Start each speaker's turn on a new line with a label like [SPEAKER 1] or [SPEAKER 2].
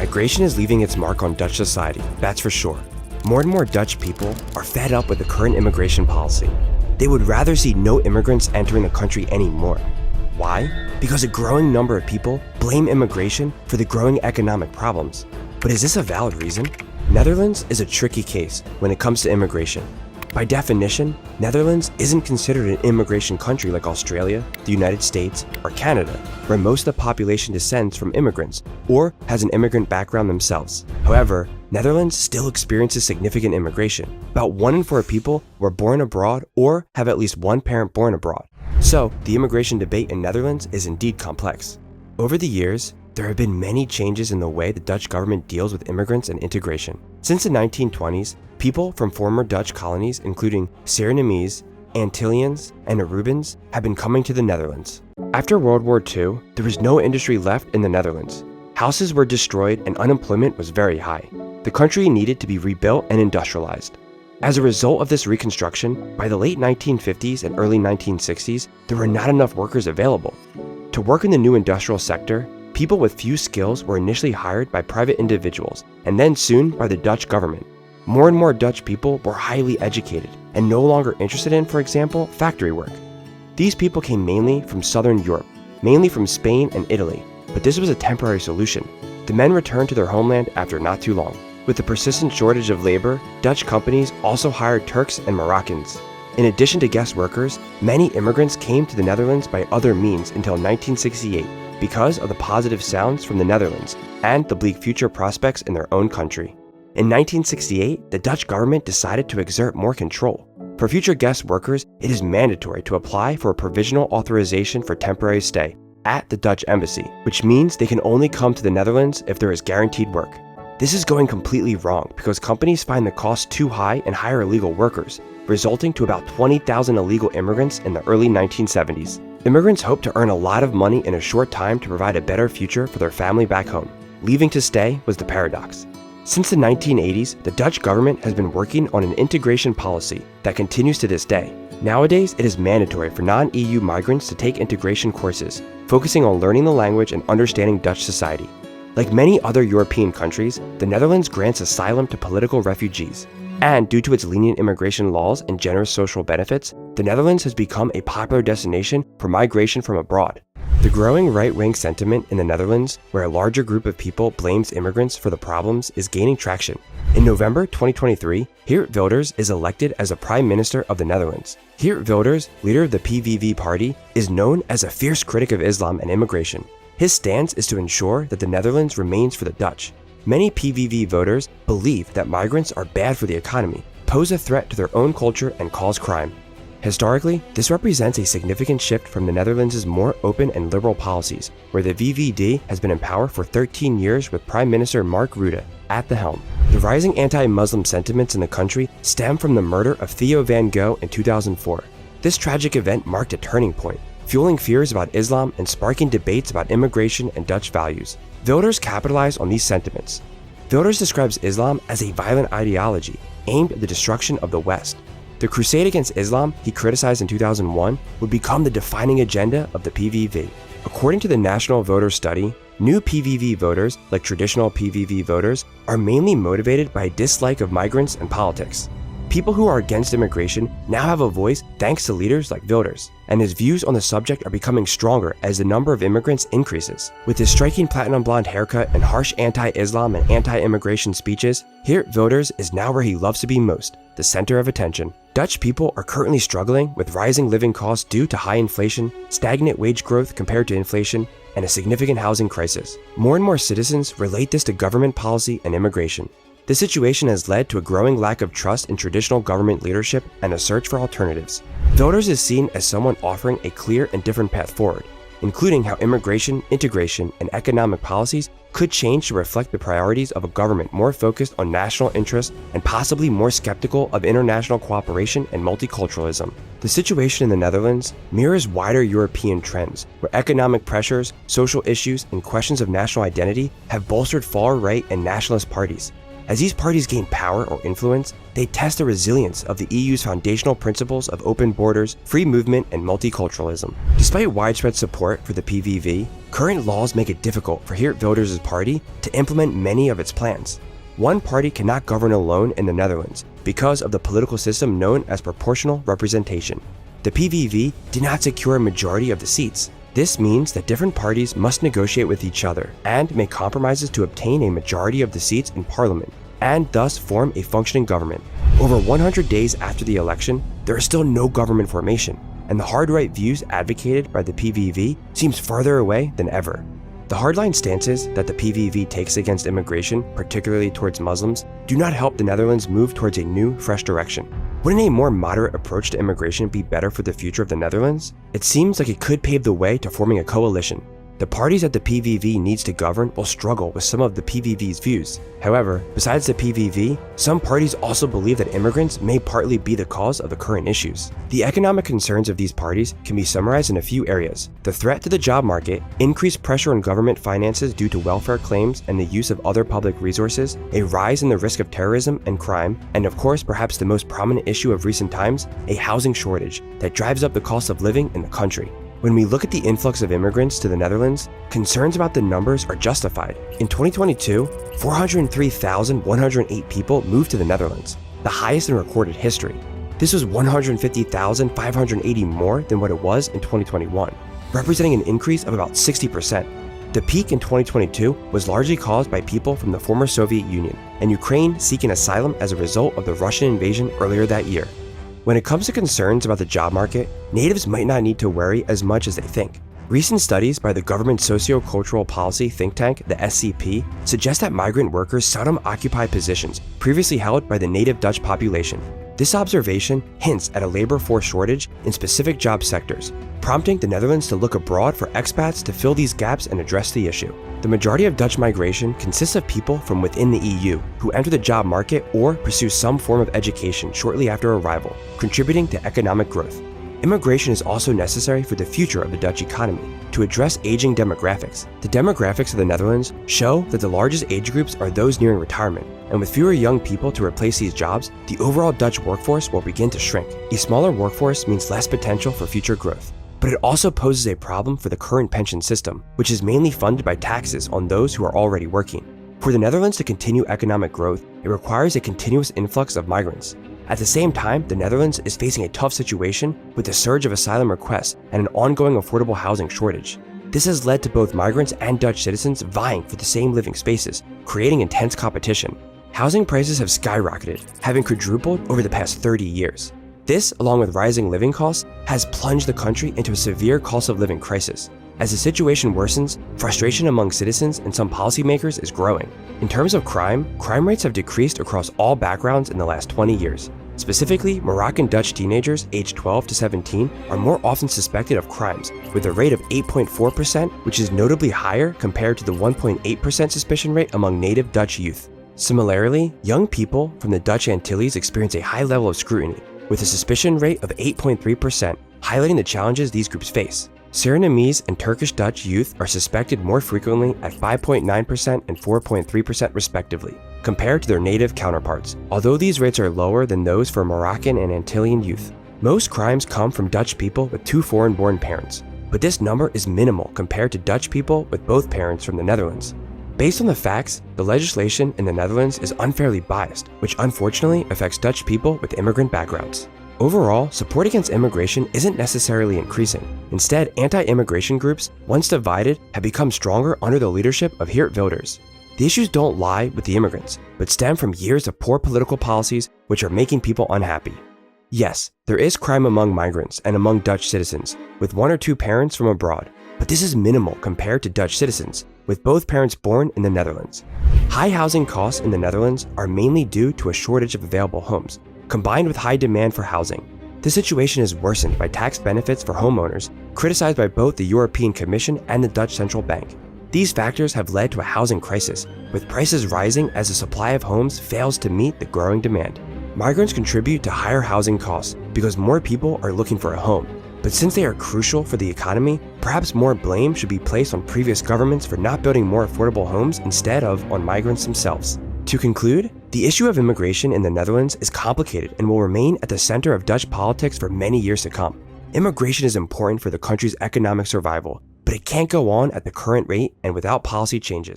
[SPEAKER 1] Migration is leaving its mark on Dutch society, that's for sure. More and more Dutch people are fed up with the current immigration policy. They would rather see no immigrants entering the country anymore. Why? Because a growing number of people blame immigration for the growing economic problems. But is this a valid reason? Netherlands is a tricky case when it comes to immigration. By definition, Netherlands isn't considered an immigration country like Australia, the United States, or Canada, where most of the population descends from immigrants or has an immigrant background themselves. However, Netherlands still experiences significant immigration. About 1 in 4 people were born abroad or have at least one parent born abroad. So, the immigration debate in Netherlands is indeed complex. Over the years, there have been many changes in the way the Dutch government deals with immigrants and integration. Since the 1920s, people from former Dutch colonies, including Surinamese, Antillians, and Arubans, have been coming to the Netherlands. After World War II, there was no industry left in the Netherlands. Houses were destroyed and unemployment was very high. The country needed to be rebuilt and industrialized. As a result of this reconstruction, by the late 1950s and early 1960s, there were not enough workers available. To work in the new industrial sector, people with few skills were initially hired by private individuals and then soon by the Dutch government. More and more Dutch people were highly educated and no longer interested in, for example, factory work. These people came mainly from Southern Europe, mainly from Spain and Italy, but this was a temporary solution. The men returned to their homeland after not too long. With the persistent shortage of labor, Dutch companies also hired Turks and Moroccans. In addition to guest workers, many immigrants came to the Netherlands by other means until 1968 because of the positive sounds from the Netherlands and the bleak future prospects in their own country. In 1968, the Dutch government decided to exert more control. For future guest workers, it is mandatory to apply for a provisional authorization for temporary stay at the Dutch embassy, which means they can only come to the Netherlands if there is guaranteed work. This is going completely wrong because companies find the cost too high and hire illegal workers, resulting to about 20,000 illegal immigrants in the early 1970s. Immigrants hope to earn a lot of money in a short time to provide a better future for their family back home. Leaving to stay was the paradox. Since the 1980s, the Dutch government has been working on an integration policy that continues to this day. Nowadays, it is mandatory for non-EU migrants to take integration courses, focusing on learning the language and understanding Dutch society. Like many other European countries, the Netherlands grants asylum to political refugees. And due to its lenient immigration laws and generous social benefits, the Netherlands has become a popular destination for migration from abroad. The growing right-wing sentiment in the Netherlands, where a larger group of people blames immigrants for the problems, is gaining traction. In November 2023, Geert Wilders is elected as the Prime Minister of the Netherlands. Geert Wilders, leader of the PVV party, is known as a fierce critic of Islam and immigration. His stance is to ensure that the Netherlands remains for the Dutch. Many PVV voters believe that migrants are bad for the economy, pose a threat to their own culture, and cause crime. Historically, this represents a significant shift from the Netherlands' more open and liberal policies, where the VVD has been in power for 13 years with Prime Minister Mark Rutte at the helm. The rising anti-Muslim sentiments in the country stem from the murder of Theo van Gogh in 2004. This tragic event marked a turning point, fueling fears about Islam and sparking debates about immigration and Dutch values. Wilders capitalized on these sentiments. Wilders describes Islam as a violent ideology aimed at the destruction of the West. The crusade against Islam he criticized in 2001 would become the defining agenda of the PVV. According to the National Voter Study, new PVV voters, like traditional PVV voters, are mainly motivated by a dislike of migrants and politics. People who are against immigration now have a voice thanks to leaders like Wilders, and his views on the subject are becoming stronger as the number of immigrants increases. With his striking platinum blonde haircut and harsh anti-Islam and anti-immigration speeches, Geert Wilders is now where he loves to be most, the center of attention. Dutch people are currently struggling with rising living costs due to high inflation, stagnant wage growth compared to inflation, and a significant housing crisis. More and more citizens relate this to government policy and immigration. This situation has led to a growing lack of trust in traditional government leadership and a search for alternatives. Wilders is seen as someone offering a clear and different path forward, including how immigration, integration, and economic policies could change to reflect the priorities of a government more focused on national interests and possibly more skeptical of international cooperation and multiculturalism. The situation in the Netherlands mirrors wider European trends, where economic pressures, social issues, and questions of national identity have bolstered far-right and nationalist parties. As these parties gain power or influence, they test the resilience of the EU's foundational principles of open borders, free movement, and multiculturalism. Despite widespread support for the PVV, current laws make it difficult for Geert Wilders' party to implement many of its plans. One party cannot govern alone in the Netherlands because of the political system known as proportional representation. The PVV did not secure a majority of the seats. This means that different parties must negotiate with each other and make compromises to obtain a majority of the seats in parliament, and thus form a functioning government. Over 100 days after the election, there is still no government formation, and the hard-right views advocated by the PVV seems farther away than ever. The hardline stances that the PVV takes against immigration, particularly towards Muslims, do not help the Netherlands move towards a new, fresh direction. Wouldn't a more moderate approach to immigration be better for the future of the Netherlands? It seems like it could pave the way to forming a coalition. The parties that the PVV needs to govern will struggle with some of the PVV's views. However, besides the PVV, some parties also believe that immigrants may partly be the cause of the current issues. The economic concerns of these parties can be summarized in a few areas: the threat to the job market, increased pressure on government finances due to welfare claims and the use of other public resources, a rise in the risk of terrorism and crime, and of course perhaps the most prominent issue of recent times, a housing shortage that drives up the cost of living in the country. When we look at the influx of immigrants to the Netherlands, concerns about the numbers are justified. In 2022, 403,108 people moved to the Netherlands, the highest in recorded history. This was 150,580 more than what it was in 2021, representing an increase of about 60%. The peak in 2022 was largely caused by people from the former Soviet Union and Ukraine seeking asylum as a result of the Russian invasion earlier that year. When it comes to concerns about the job market, natives might not need to worry as much as they think. Recent studies by the government socio-cultural policy think tank, the SCP, suggest that migrant workers seldom occupy positions previously held by the native Dutch population. This observation hints at a labor force shortage in specific job sectors, prompting the Netherlands to look abroad for expats to fill these gaps and address the issue. The majority of Dutch migration consists of people from within the EU who enter the job market or pursue some form of education shortly after arrival, contributing to economic growth. Immigration is also necessary for the future of the Dutch economy to address aging demographics. The demographics of the Netherlands show that the largest age groups are those nearing retirement, and with fewer young people to replace these jobs, the overall Dutch workforce will begin to shrink. A smaller workforce means less potential for future growth. But it also poses a problem for the current pension system, which is mainly funded by taxes on those who are already working. For the Netherlands to continue economic growth, it requires a continuous influx of migrants. At the same time, the Netherlands is facing a tough situation with the surge of asylum requests and an ongoing affordable housing shortage. This has led to both migrants and Dutch citizens vying for the same living spaces, creating intense competition. Housing prices have skyrocketed, having quadrupled over the past 30 years. This, along with rising living costs, has plunged the country into a severe cost of living crisis. As the situation worsens, frustration among citizens and some policymakers is growing. In terms of crime rates have decreased across all backgrounds in the last 20 years. Specifically, Moroccan Dutch teenagers aged 12 to 17 are more often suspected of crimes, with a rate of 8.4%, which is notably higher compared to the 1.8% suspicion rate among native Dutch youth. Similarly, young people from the Dutch Antilles experience a high level of scrutiny, with a suspicion rate of 8.3%, highlighting the challenges these groups face. Surinamese and Turkish Dutch youth are suspected more frequently at 5.9% and 4.3% respectively, compared to their native counterparts, although these rates are lower than those for Moroccan and Antillean youth. Most crimes come from Dutch people with two foreign-born parents, but this number is minimal compared to Dutch people with both parents from the Netherlands. Based on the facts, the legislation in the Netherlands is unfairly biased, which unfortunately affects Dutch people with immigrant backgrounds. Overall, support against immigration isn't necessarily increasing. Instead, anti-immigration groups, once divided, have become stronger under the leadership of Geert Wilders. The issues don't lie with the immigrants, but stem from years of poor political policies which are making people unhappy. Yes, there is crime among migrants and among Dutch citizens, with one or two parents from abroad, but this is minimal compared to Dutch citizens, with both parents born in the Netherlands. High housing costs in the Netherlands are mainly due to a shortage of available homes, combined with high demand for housing. This situation is worsened by tax benefits for homeowners, criticized by both the European Commission and the Dutch Central Bank. These factors have led to a housing crisis, with prices rising as the supply of homes fails to meet the growing demand. Migrants contribute to higher housing costs because more people are looking for a home. But since they are crucial for the economy, perhaps more blame should be placed on previous governments for not building more affordable homes instead of on migrants themselves. To conclude, the issue of immigration in the Netherlands is complicated and will remain at the center of Dutch politics for many years to come. Immigration is important for the country's economic survival, but it can't go on at the current rate and without policy changes.